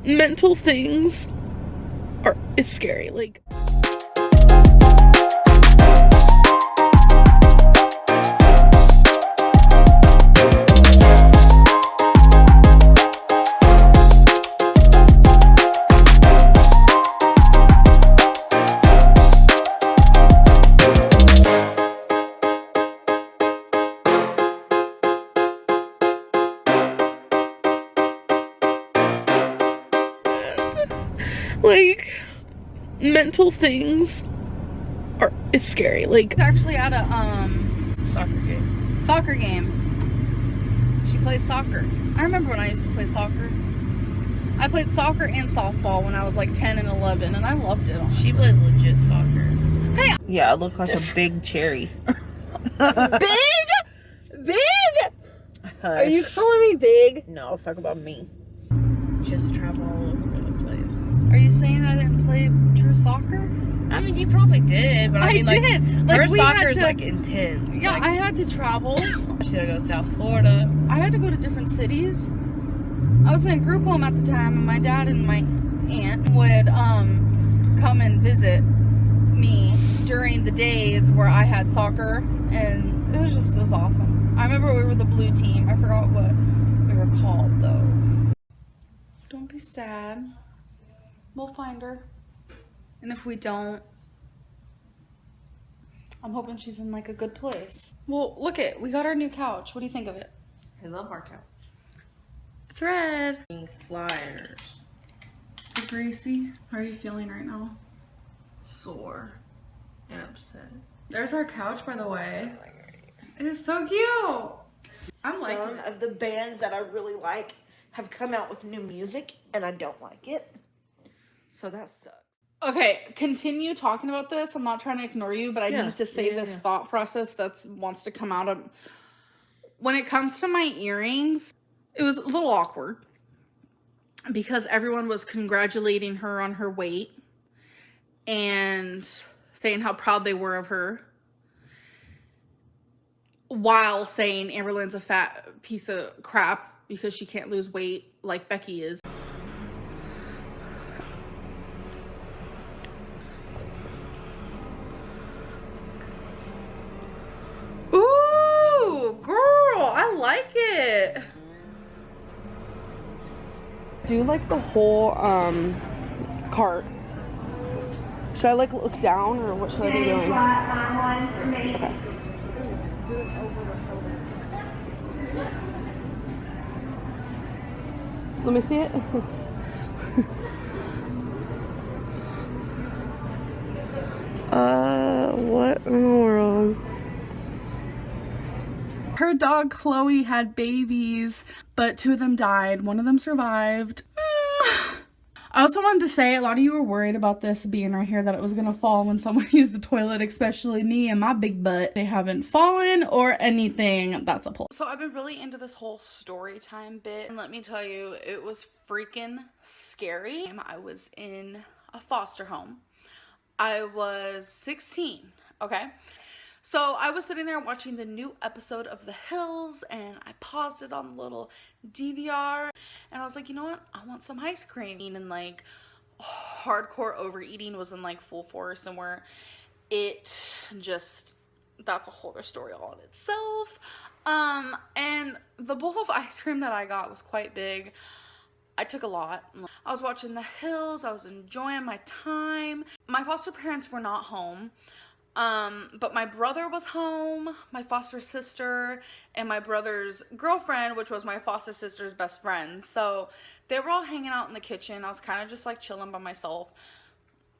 mental things is scary. Like, mental things is scary. Like, It's actually at a Soccer game. She plays soccer. I remember when I used to play soccer. I played soccer and softball when I was like 10 and 11, and I loved it. Honestly. She plays legit soccer. Hey, yeah, I look like a big cherry. big. Are you calling me big? No, I was talking about me. She has to travel all over the place. Are you saying I didn't play true soccer? I mean, you probably did, but I mean, like, did. Like, her we soccer had is to, like intense. Yeah, like, I had to travel. she had to go to South Florida. I had to go to different cities. I was in a group home at the time, and my dad and my aunt would come and visit me during the days where I had soccer, and it was awesome. I remember we were the blue team. I forgot what we were called though. Don't be sad. We'll find her. And if we don't, I'm hoping she's in like a good place. Well, we got our new couch. What do you think of it? I love our couch. It's red. Flyers. Hey, Gracie, how are you feeling right now? Sore. And upset. There's our couch, by the way. It is so cute. I'm liking Some it. of the bands that I really like have come out with new music, and I don't like it. So that sucks. Okay, continue talking about this. I'm not trying to ignore you, but I need to say this thought process that wants to come out of. When it comes to my earrings, it was a little awkward because everyone was congratulating her on her weight and saying how proud they were of her, while saying Amberlynn's a fat piece of crap because she can't lose weight like Becky is. Ooh, girl, I like it. Do like the whole cart. Should I like look down, or what should I be doing? Okay. Let me see it. What in the world? Her dog Chloe had babies, but 2 of them died. 1 of them survived. I also wanted to say, a lot of you were worried about this being right here, that it was gonna fall when someone used the toilet, especially me and my big butt. They haven't fallen or anything. That's a plus. So I've been really into this whole story time bit, and let me tell you, it was freaking scary. I was in a foster home. I was 16, okay? So I was sitting there watching the new episode of The Hills, and I paused it on the little DVR, and I was like, you know what? I want some ice cream. And like hardcore overeating was in like full force, and where it just, that's a whole other story all in itself. And the bowl of ice cream that I got was quite big. I took a lot. I was watching The Hills. I was enjoying my time. My foster parents were not home. But my brother was home, my foster sister, and my brother's girlfriend, which was my foster sister's best friend. So they were all hanging out in the kitchen. I was kind of just like chilling by myself.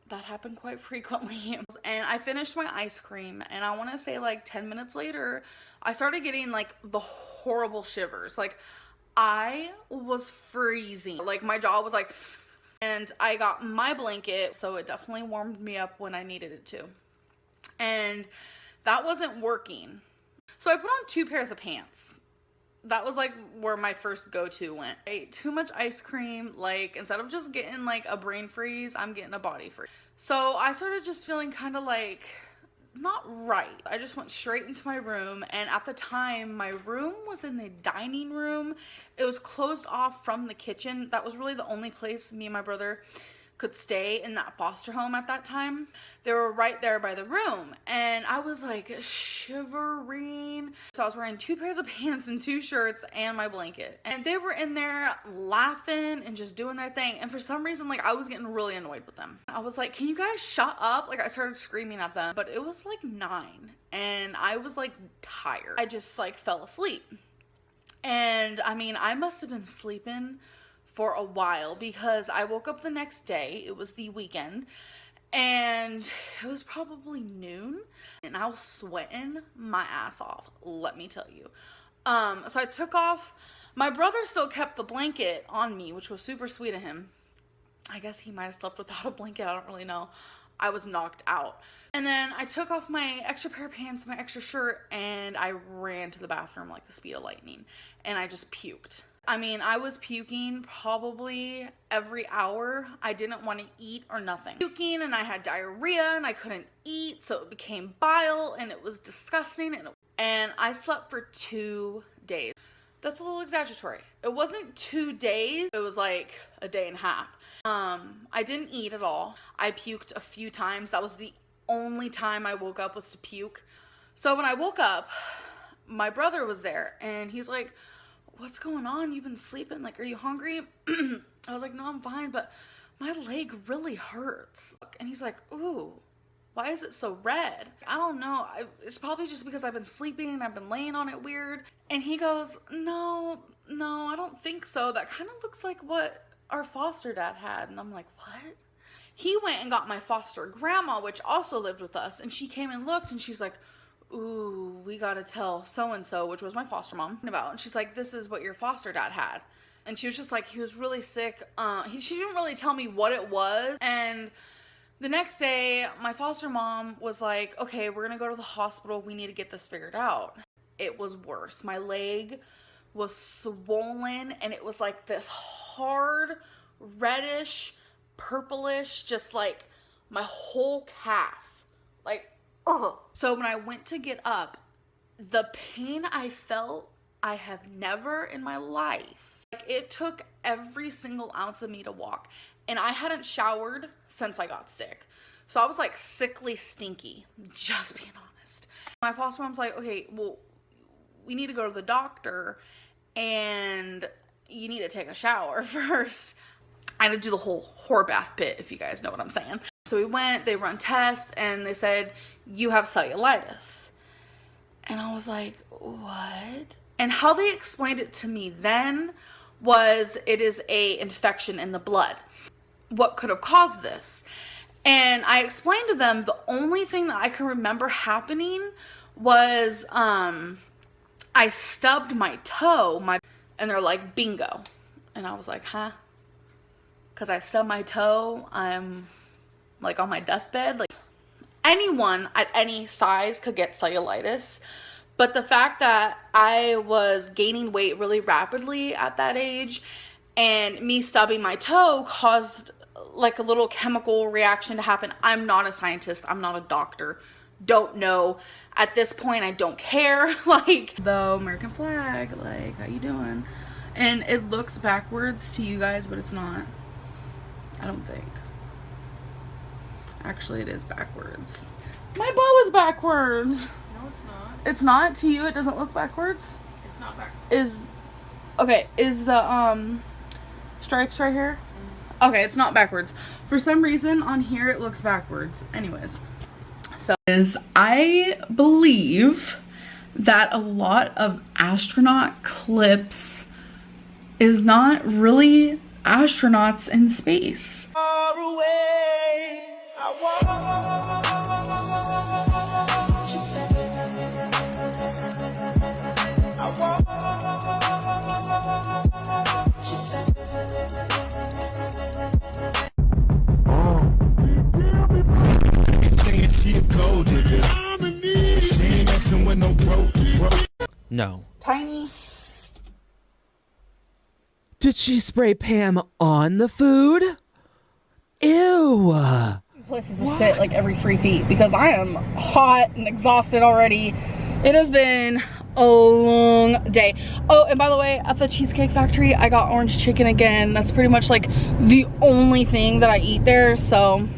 That happened quite frequently. And I finished my ice cream, and I want to say like 10 minutes later, I started getting like the horrible shivers. Like, I was freezing. Like, my jaw was like, and I got my blanket, so it definitely warmed me up when I needed it to. And that wasn't working. So I put on 2 pairs of pants. That was like where my first go-to went. I ate too much ice cream. Like, instead of just getting like a brain freeze, I'm getting a body freeze. So I started just feeling kind of like not right. I just went straight into my room, and at the time, my room was in the dining room. It was closed off from the kitchen. That was really the only place me and my brother could stay in that foster home at that time. They were right there by the room, and I was like shivering. So I was wearing 2 pairs of pants and 2 shirts and my blanket, and they were in there laughing and just doing their thing. And for some reason, like, I was getting really annoyed with them. I was like, can you guys shut up? Like, I started screaming at them, but it was like 9 and I was like tired. I just like fell asleep. And I mean, I must have been sleeping for a while, because I woke up the next day. It was the weekend, and it was probably noon, and I was sweating my ass off, let me tell you. So I took off. My brother still kept the blanket on me, which was super sweet of him. I guess he might have slept without a blanket, I don't really know. I was knocked out. And then I took off my extra pair of pants, my extra shirt, and I ran to the bathroom like the speed of lightning, and I just puked. I mean, I was puking probably every hour. I didn't want to eat or nothing. Puking, and I had diarrhea, and I couldn't eat, so it became bile, and it was disgusting. And I slept for 2 days. That's a little exaggeratory. It wasn't 2 days. It was like a day and a half. I didn't eat at all. I puked a few times. That was the only time I woke up, was to puke. So when I woke up, my brother was there, and he's like, what's going on? You've been sleeping? Like, are you hungry? I was like, no, I'm fine, but my leg really hurts. And he's like, ooh, why is it so red? I don't know. It's probably just because I've been sleeping and I've been laying on it weird. And he goes, no, I don't think so. That kind of looks like what our foster dad had. And I'm like, what? He went and got my foster grandma, which also lived with us. And she came and looked, and she's like, ooh, we gotta tell so-and-so, which was my foster mom, about. And she's like, this is what your foster dad had. And she was just like, he was really sick. She didn't really tell me what it was. And the next day, my foster mom was like, okay, we're gonna go to the hospital. We need to get this figured out. It was worse. My leg was swollen, and it was like this hard, reddish, purplish, just like my whole calf. Like, ugh. So when I went to get up, the pain I felt, I have never in my life. Like, it took every single ounce of me to walk. And I hadn't showered since I got sick. So I was like sickly stinky, just being honest. My foster mom's like, okay, well, we need to go to the doctor, and you need to take a shower first. I had to do the whole whore bath bit, if you guys know what I'm saying. So we went, they run tests, and they said, you have cellulitis. And I was like, what? And how they explained it to me then was, it is a infection in the blood. What could have caused this? And I explained to them, the only thing that I can remember happening was I stubbed my toe, and they're like, bingo. And I was like, huh? Because I stubbed my toe, I'm like on my deathbed. Like, anyone at any size could get cellulitis, but the fact that I was gaining weight really rapidly at that age, and me stubbing my toe caused like a little chemical reaction to happen. I'm not a scientist, I'm not a doctor, don't know. At this point, I don't care. Like, the American flag, like, how you doing? And it looks backwards to you guys, but it's not. I don't think. Actually, it is backwards. My bow is backwards. No, it's not. It's not? To you, it doesn't look backwards? It's not backwards. Is the stripes right here? Okay, it's not backwards. For some reason on here it looks backwards. Anyways, so I believe that a lot of astronaut clips is not really astronauts in space. Far away, I No. Tiny. Did she spray Pam on the food? Ew. places to sit like every 3 feet because I am hot and exhausted already. It has been a long day. Oh, and by the way, at the Cheesecake Factory, I got orange chicken again. That's pretty much like the only thing that I eat there. So